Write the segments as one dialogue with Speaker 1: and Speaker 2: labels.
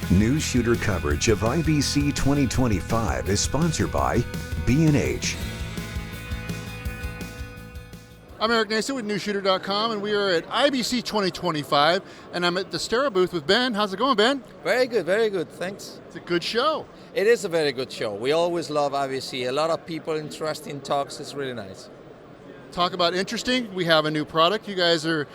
Speaker 1: Newsshooter coverage of IBC 2025 is sponsored by B&H.
Speaker 2: I'm Eric Nason with Newsshooter.com, and we are at IBC 2025, and I'm at the Astera booth with Ben. How's it going, Ben?
Speaker 3: Very good, thanks.
Speaker 2: It's a good show.
Speaker 3: It is a very good show. We always love IBC. A lot of people, interesting talks. It's really nice.
Speaker 2: Talk about interesting. We have a new product. You guys are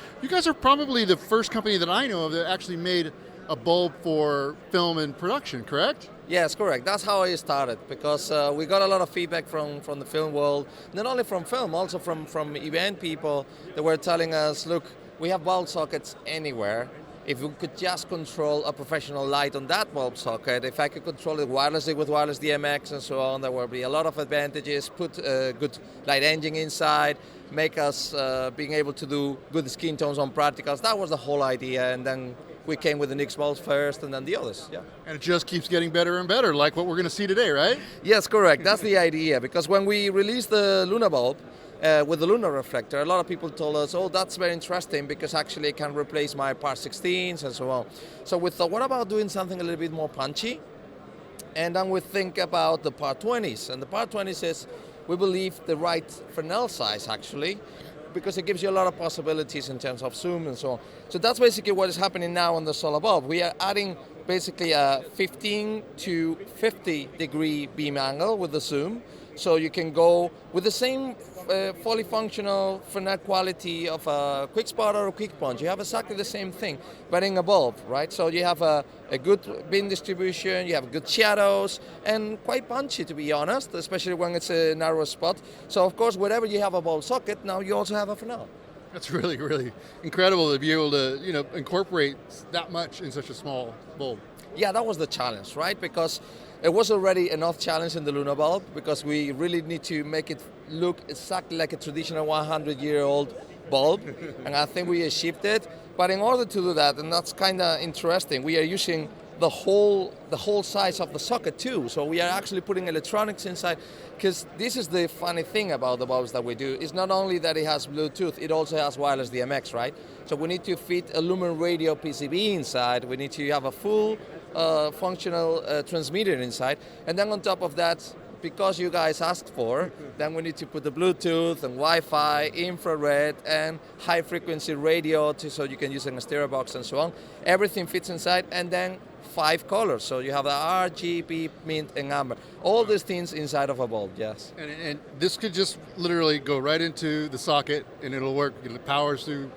Speaker 2: probably the first company that I know of that actually made a bulb for film and production, correct?
Speaker 3: Yes, correct. That's how I started, because we got a lot of feedback from the film world, not only from film, also from event people that were telling us, look, we have bulb sockets anywhere. If we could just control a professional light on that bulb socket, if I could control it wirelessly with wireless DMX and so on, there will be a lot of advantages. Put a good light engine inside, make us being able to do good skin tones on practicals. That was the whole idea, and then we came with the Nix bulbs first and then the others, yeah.
Speaker 2: And it just keeps getting better and better, like what we're going to see today, right?
Speaker 3: Yes, correct. That's the idea, because when we released the Luna bulb with the Luna reflector, a lot of people told us, oh, that's very interesting because actually it can replace my Part 16s and so on. So we thought, what about doing something a little bit more punchy? And then we think about the Part 20s. And the Part 20s is, we believe, the right Fresnel size, actually, because it gives you a lot of possibilities in terms of zoom and so on. So that's basically what is happening now on the SolaBulb. We are adding basically a 15 to 50 degree beam angle with the zoom. So you can go with the same fully functional Fresnel quality of a quick spotter or quick punch. You have exactly the same thing, but in a bulb, right? So you have a good beam distribution, you have good shadows, and quite punchy, to be honest, especially when it's a narrow spot. So of course, wherever you have a bulb socket, now you also have a Fresnel.
Speaker 2: That's really, really incredible to be able to, incorporate that much in such a small bulb.
Speaker 3: Yeah, that was the challenge, right? Because it was already enough challenge in the Luna bulb, because we really need to make it look exactly like a traditional 100-year-old bulb, and I think we achieved it. But in order to do that, and that's kind of interesting, we are using the whole size of the socket too. So we are actually putting electronics inside, because this is the funny thing about the bulbs that we do. It's not only that it has Bluetooth, it also has wireless DMX, right? So we need to fit a lumen radio PCB inside. We need to have a full functional transmitter inside, and then on top of that, because you guys asked for, then we need to put the Bluetooth and Wi-Fi, infrared, and high-frequency radio, so you can use an Astera box and so on. Everything fits inside, and then 5 colors. So you have the RGB, mint, and amber. All these things inside of a bulb, yes.
Speaker 2: And this could just literally go right into the socket, and it'll work. It powers through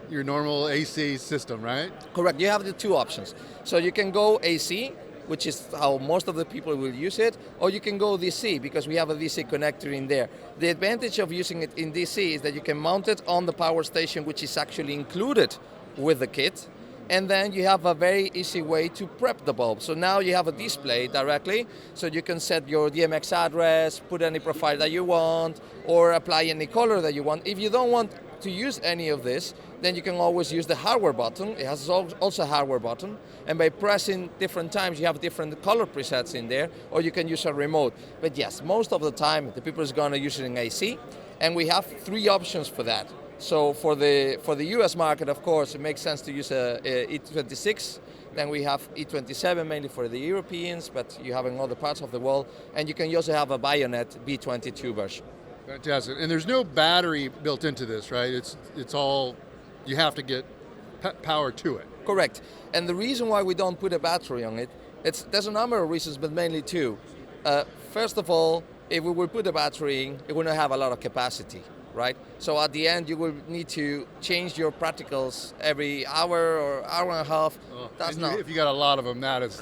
Speaker 2: your normal AC system, right?
Speaker 3: Correct. You have the two options. So you can go AC, which is how most of the people will use it, or you can go DC, because we have a DC connector in there. The advantage of using it in DC is that you can mount it on the power station, which is actually included with the kit, and then you have a very easy way to prep the bulb. So now you have a display directly, so you can set your DMX address, put any profile that you want, or apply any color that you want. If you don't want to use any of this, then you can always use the hardware button. It has also a hardware button, and by pressing different times, you have different color presets in there, or you can use a remote. But yes, most of the time, the people is going to use it in AC, and we have 3 options for that. So for the US market, of course, it makes sense to use a E26. Then we have E27 mainly for the Europeans, but you have in other parts of the world, and you can also have a Bayonet B22 version.
Speaker 2: Fantastic. And there's no battery built into this, right? It's all, you have to get power to it.
Speaker 3: Correct. And the reason why we don't put a battery on it, there's a number of reasons, but mainly 2. First of all, if we will put a battery in, it will not have a lot of capacity, right? So at the end, you will need to change your practicals every hour or hour and a half.
Speaker 2: If you got a lot of them, that's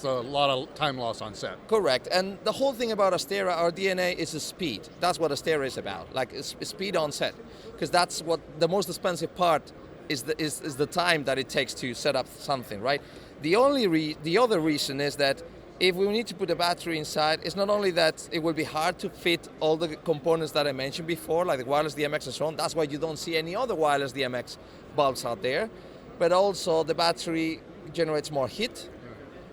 Speaker 2: a lot of time loss on set.
Speaker 3: Correct. And the whole thing about Astera, our DNA is the speed. That's what Astera is about, like speed on set, because that's what the most expensive part is the time that it takes to set up something, right? The other reason is that if we need to put a battery inside, it's not only that it will be hard to fit all the components that I mentioned before, like the wireless DMX and so on. That's why you don't see any other wireless DMX bulbs out there. But also the battery generates more heat,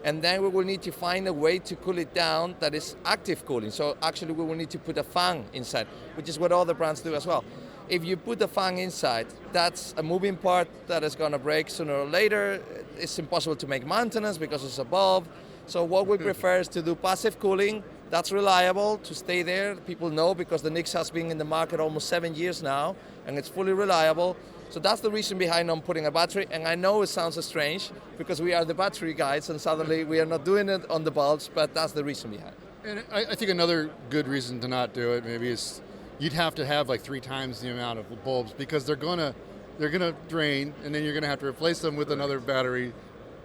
Speaker 3: and then we will need to find a way to cool it down that is active cooling. So actually we will need to put a fan inside, which is what other brands do as well. If you put the fan inside, that's a moving part that is going to break sooner or later. it's impossible to make maintenance because it's a bulb. So what we prefer is to do passive cooling. That's reliable to stay there. People know because the Nix has been in the market almost 7 years now, and it's fully reliable. So that's the reason behind on putting a battery. And I know it sounds strange because we are the battery guys, and suddenly we are not doing it on the bulbs, but that's the reason behind.
Speaker 2: And I think another good reason to not do it maybe is you'd have to have like 3 times the amount of bulbs because they're gonna drain, and then you're gonna have to replace them with another battery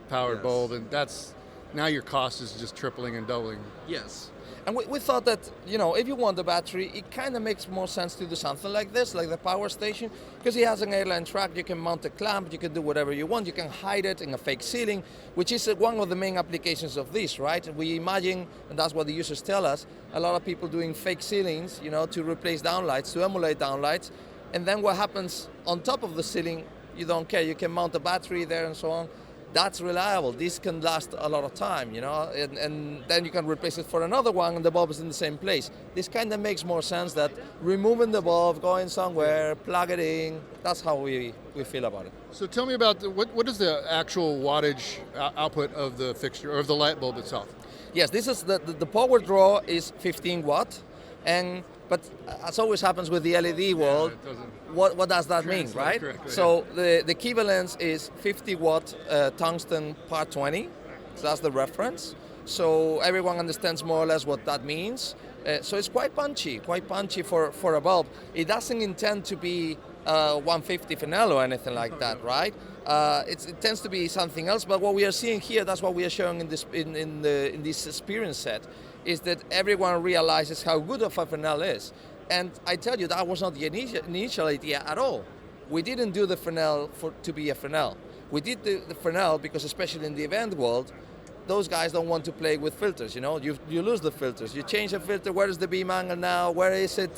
Speaker 2: powered bulb, and that's now your cost is just tripling and doubling.
Speaker 3: Yes. And we thought that, if you want the battery, it kind of makes more sense to do something like this, like the power station, because it has an airline track, you can mount a clamp, you can do whatever you want, you can hide it in a fake ceiling, which is one of the main applications of this, right? We imagine, and that's what the users tell us, a lot of people doing fake ceilings, to replace downlights, to emulate downlights, and then what happens on top of the ceiling, you don't care, you can mount a battery there and so on. That's reliable. This can last a lot of time, and then you can replace it for another one and the bulb is in the same place. This kind of makes more sense that removing the bulb, going somewhere, plug it in, that's how we feel about it.
Speaker 2: So tell me about what is the actual wattage output of the fixture, or of the light bulb itself?
Speaker 3: Yes, this is the power draw is 15 watt, but as always happens with the LED world, what does that mean, right?
Speaker 2: Correctly,
Speaker 3: so the equivalence is 50 watt tungsten part 20, so that's the reference. So everyone understands more or less what that means. So it's quite punchy for a bulb. It doesn't intend to be 150 Fresnel or anything like that, right? It tends to be something else, but what we are seeing here, that's what we are showing in this experience set, is that everyone realizes how good a Fresnel is. And I tell you, that was not the initial idea at all. We didn't do the Fresnel to be a Fresnel. We did the Fresnel because, especially in the event world, those guys don't want to play with filters, You lose the filters. You change a filter, where is the beam angle now, where is it?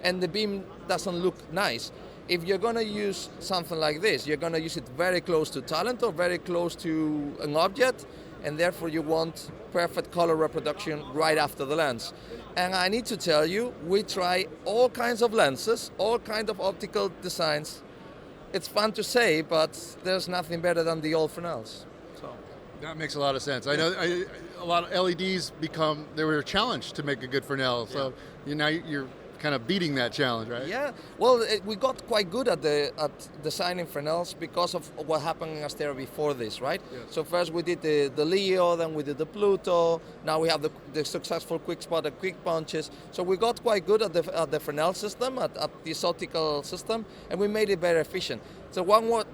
Speaker 3: And the beam doesn't look nice. If you're going to use something like this, you're going to use it very close to talent or very close to an object, and therefore you want perfect color reproduction right after the lens. And I need to tell you, we try all kinds of lenses, all kinds of optical designs. It's fun to say, but there's nothing better than the old Fresnels. So
Speaker 2: that makes a lot of sense. I know a lot of LEDs they were a challenge to make a good Fresnel, so now you're kind of beating that challenge, right?
Speaker 3: Yeah, well, we got quite good at designing Fresnels because of what happened in Astera before this, right? Yes. So first we did the Leo, then we did the Pluto, now we have the successful quick spot and quick punches. So we got quite good at the Fresnel system, at the optical system, and we made it very efficient. So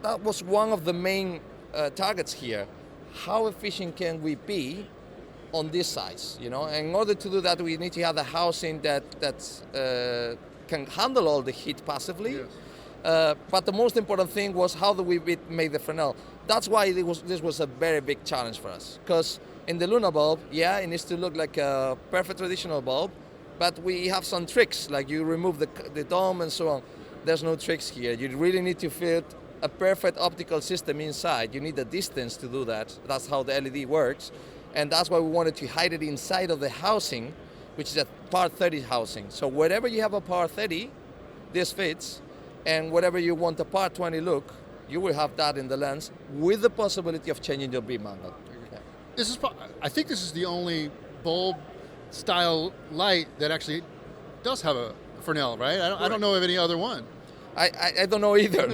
Speaker 3: that was one of the main targets here. How efficient can we be on this size, And in order to do that, we need to have a housing that can handle all the heat passively. Yes. But the most important thing was how do we make the Fresnel. That's why this was a very big challenge for us. Because in the Luna bulb, it needs to look like a perfect traditional bulb, but we have some tricks, like you remove the dome and so on. There's no tricks here. You really need to fit a perfect optical system inside. You need a distance to do that. That's how the LED works. And that's why we wanted to hide it inside of the housing, which is a par 30 housing. So wherever you have a par 30, this fits. And whatever you want a par 20 look, you will have that in the lens with the possibility of changing your beam angle. Yeah.
Speaker 2: I think this is the only bulb style light that actually does have a Fresnel, right? I don't know of any other one.
Speaker 3: I don't know either,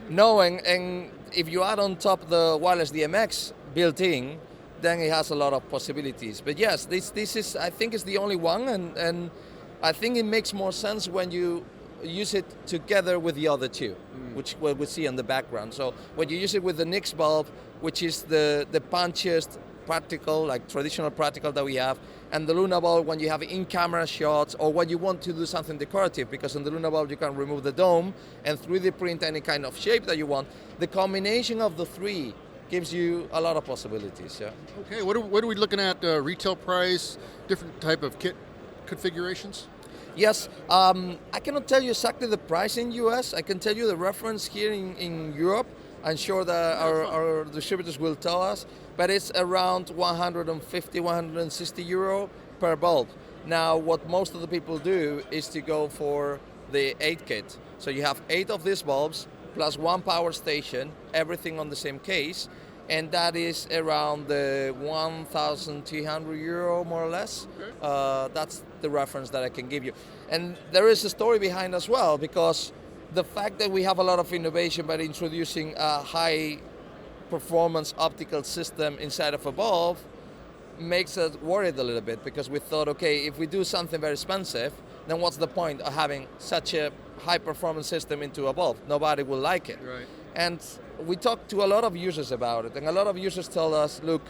Speaker 3: no. And if you add on top the wireless DMX built in, then it has a lot of possibilities. But yes, this is, I think, is the only one, and I think it makes more sense when you use it together with the other two, which we see in the background. So when you use it with the Nix bulb, which is the punchiest practical, like traditional practical that we have, and the Luna bulb when you have in-camera shots or when you want to do something decorative, because in the Luna bulb you can remove the dome and 3D print any kind of shape that you want. The combination of the three gives you a lot of possibilities. Yeah.
Speaker 2: Okay, what are we looking at? Retail price, different type of kit configurations?
Speaker 3: Yes, I cannot tell you exactly the price in US. I can tell you the reference here in Europe. I'm sure that our distributors will tell us, but it's around 150, 160 euro per bulb. Now, what most of the people do is to go for the 8 kit. So you have 8 of these bulbs, plus 1 power station, everything on the same case, and that is around the 1,200 euro, more or less. That's the reference that I can give you. And there is a story behind as well, because the fact that we have a lot of innovation by introducing a high performance optical system inside of a bulb makes us worried a little bit, because we thought, okay, if we do something very expensive, then what's the point of having such a high performance system into a bulb? Nobody will like it.
Speaker 2: Right.
Speaker 3: And we talked to a lot of users about it, and a lot of users tell us, look,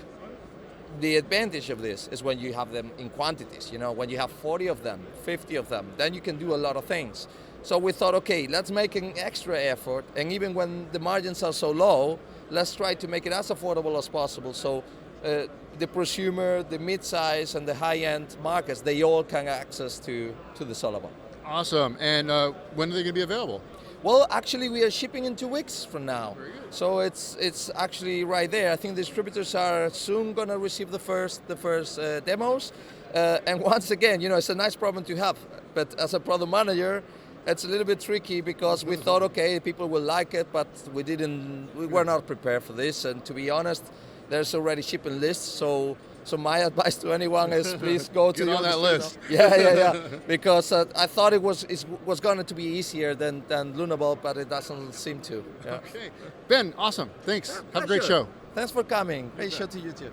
Speaker 3: the advantage of this is when you have them in quantities. You know, when you have 40 of them, 50 of them, then you can do a lot of things. So we thought, okay, let's make an extra effort, and even when the margins are so low, let's try to make it as affordable as possible. So the prosumer, the mid-size, and the high-end markets, they all can access to the SolaBulb.
Speaker 2: Awesome. And when are they going to be available?
Speaker 3: Well, actually, we are shipping in 2 weeks from now.
Speaker 2: Very good.
Speaker 3: So it's actually right there. I think distributors are soon going to receive the first demos. And once again, you know, it's a nice problem to have. But as a product manager, it's a little bit tricky, because we thought, okay, people will like it, but we were not prepared for this. And to be honest, there's already shipping lists. So my advice to anyone is, please go to
Speaker 2: Get on that list.
Speaker 3: Yeah. Because I thought it was going to be easier than Lunabulb, but it doesn't seem to. Yeah.
Speaker 2: Okay. Ben, awesome. Thanks. Have a great show.
Speaker 3: Thanks for coming. Great show to you too.